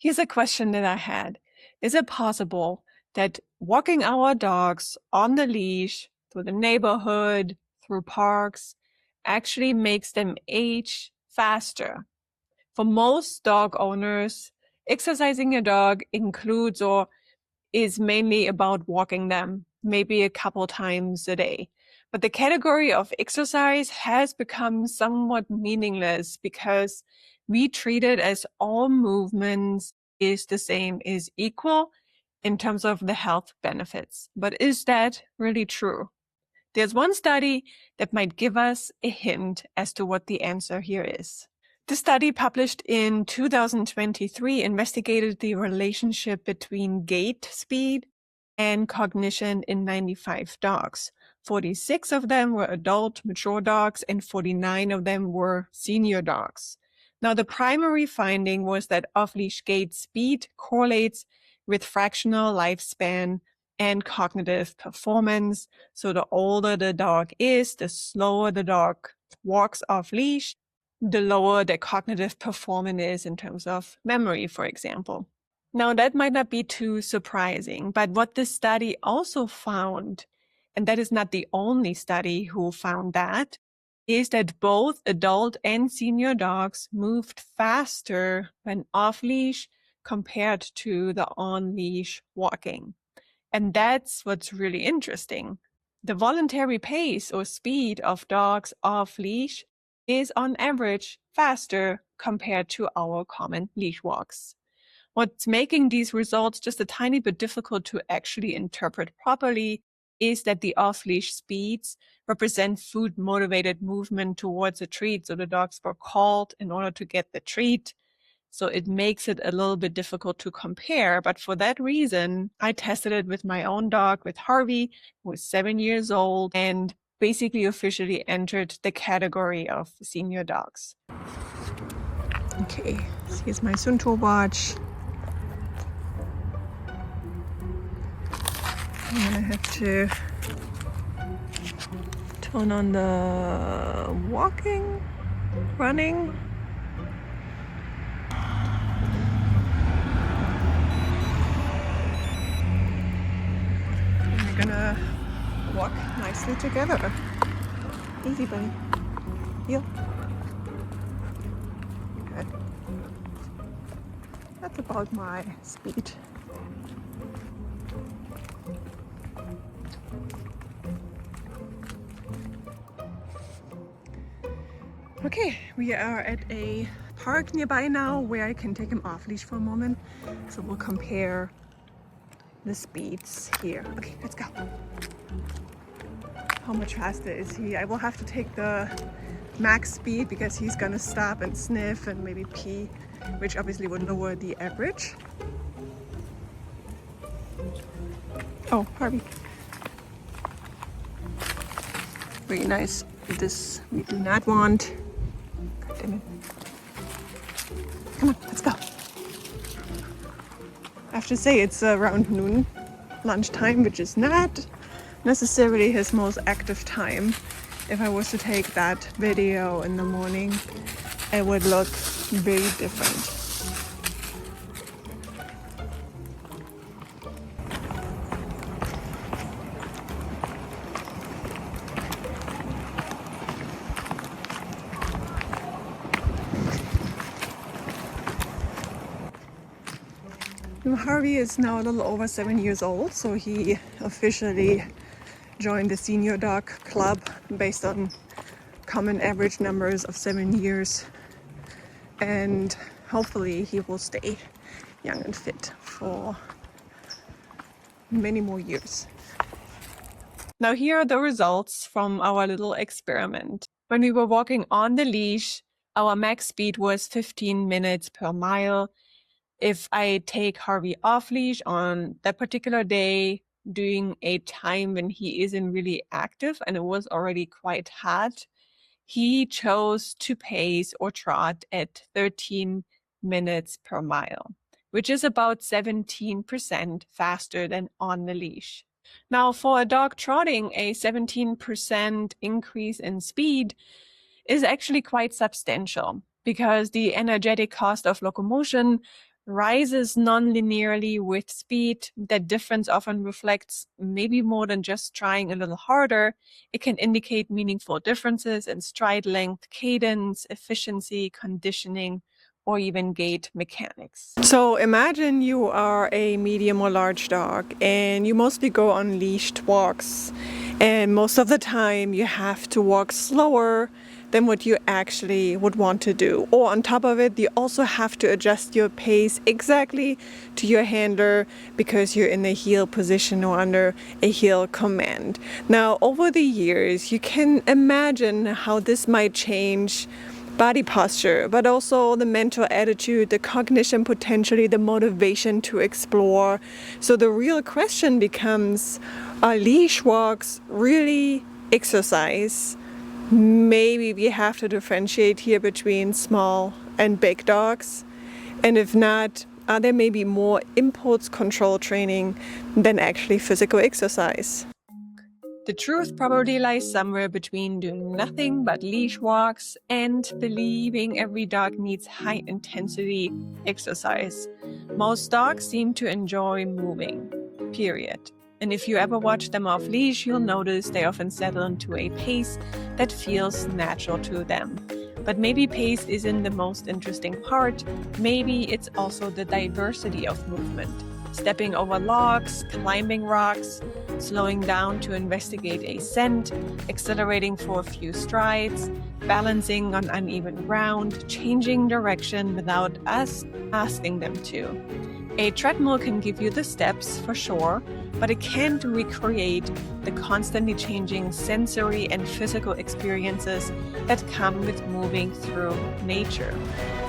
Here's a question that I had. Is it possible that walking our dogs on the leash through the neighborhood, through parks, actually makes them age faster? For most dog owners, exercising a dog includes or is mainly about walking them, maybe a couple times a day. But the category of exercise has become somewhat meaningless because we treat it as all movements is the same, is equal in terms of the health benefits. But is that really true? There's one study that might give us a hint as to what the answer here is. The study, published in 2023, investigated the relationship between gait speed and cognition in 95 dogs. 46 of them were adult, mature dogs, and 49 of them were senior dogs. Now, the primary finding was that off-leash gait speed correlates with fractional lifespan and cognitive performance. So the older the dog is, the slower the dog walks off-leash, the lower the cognitive performance is in terms of memory, for example. Now, that might not be too surprising, but what this study also found, and that is not the only study who found that, is that both adult and senior dogs moved faster when off-leash compared to the on-leash walking. And that's what's really interesting. The voluntary pace or speed of dogs off-leash is on average faster compared to our common leash walks. What's making these results just a tiny bit difficult to actually interpret properly is that the off-leash speeds represent food-motivated movement towards a treat. So the dogs were called in order to get the treat. So it makes it a little bit difficult to compare. But for that reason, I tested it with my own dog, with Harvey, who was 7 years old, and basically officially entered the category of senior dogs. Okay, so here's my Sunto watch. I'm gonna have to turn on the walking, running. And we're gonna walk nicely together. Easy, buddy. Heel. Okay. That's about my speed. Okay, we are at a park nearby now where I can take him off leash for a moment. So we'll compare the speeds here. Okay, let's go. How much faster is he? I will have to take the max speed because he's gonna stop and sniff and maybe pee, which obviously would lower the average. Oh, Harvey. Very nice. This we do not want. God damn it. Come on, let's go. I have to say it's around noon, lunchtime, which is not necessarily his most active time. If I was to take that video in the morning, it would look very different. Harvey is now a little over 7 years old, so he officially joined the senior dog club based on common average numbers of 7 years, and hopefully he will stay young and fit for many more years. Now here are the results from our little experiment. When we were walking on the leash, our max speed was 15 minutes per mile. If I take Harvey off leash on that particular day, during a time when he isn't really active and it was already quite hot, he chose to pace or trot at 13 minutes per mile, which is about 17% faster than on the leash. Now, for a dog trotting, a 17% increase in speed is actually quite substantial because the energetic cost of locomotion rises non-linearly with speed. That difference often reflects maybe more than just trying a little harder. It can indicate meaningful differences in stride length, cadence, efficiency, conditioning, or even gait mechanics. So imagine you are a medium or large dog and you mostly go on leashed walks. And most of the time you have to walk slower than what you actually would want to do. Or on top of it, you also have to adjust your pace exactly to your handler because you're in a heel position or under a heel command. Now, over the years, you can imagine how this might change body posture, but also the mental attitude, the cognition, potentially the motivation to explore. So the real question becomes, are leash walks really exercise? Maybe we have to differentiate here between small and big dogs. And if not, are there maybe more impulse control training than actually physical exercise? The truth probably lies somewhere between doing nothing but leash walks and believing every dog needs high intensity exercise. Most dogs seem to enjoy moving, period. And if you ever watch them off leash, you'll notice they often settle into a pace that feels natural to them. But maybe pace isn't the most interesting part. Maybe it's also the diversity of movement. Stepping over logs, climbing rocks, slowing down to investigate a scent, accelerating for a few strides, balancing on uneven ground, changing direction without us asking them to. A treadmill can give you the steps for sure, but it can't recreate the constantly changing sensory and physical experiences that come with moving through nature.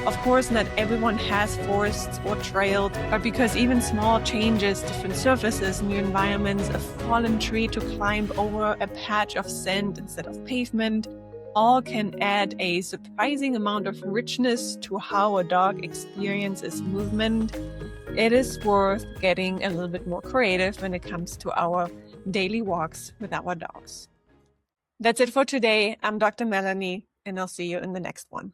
Of course, not everyone has forests or trails, but because even small changes, different surfaces, new environments, a fallen tree to climb over, a patch of sand instead of pavement, all can add a surprising amount of richness to how a dog experiences movement. It is worth getting a little bit more creative when it comes to our daily walks with our dogs. That's it for today. I'm Dr. Melanie, and I'll see you in the next one.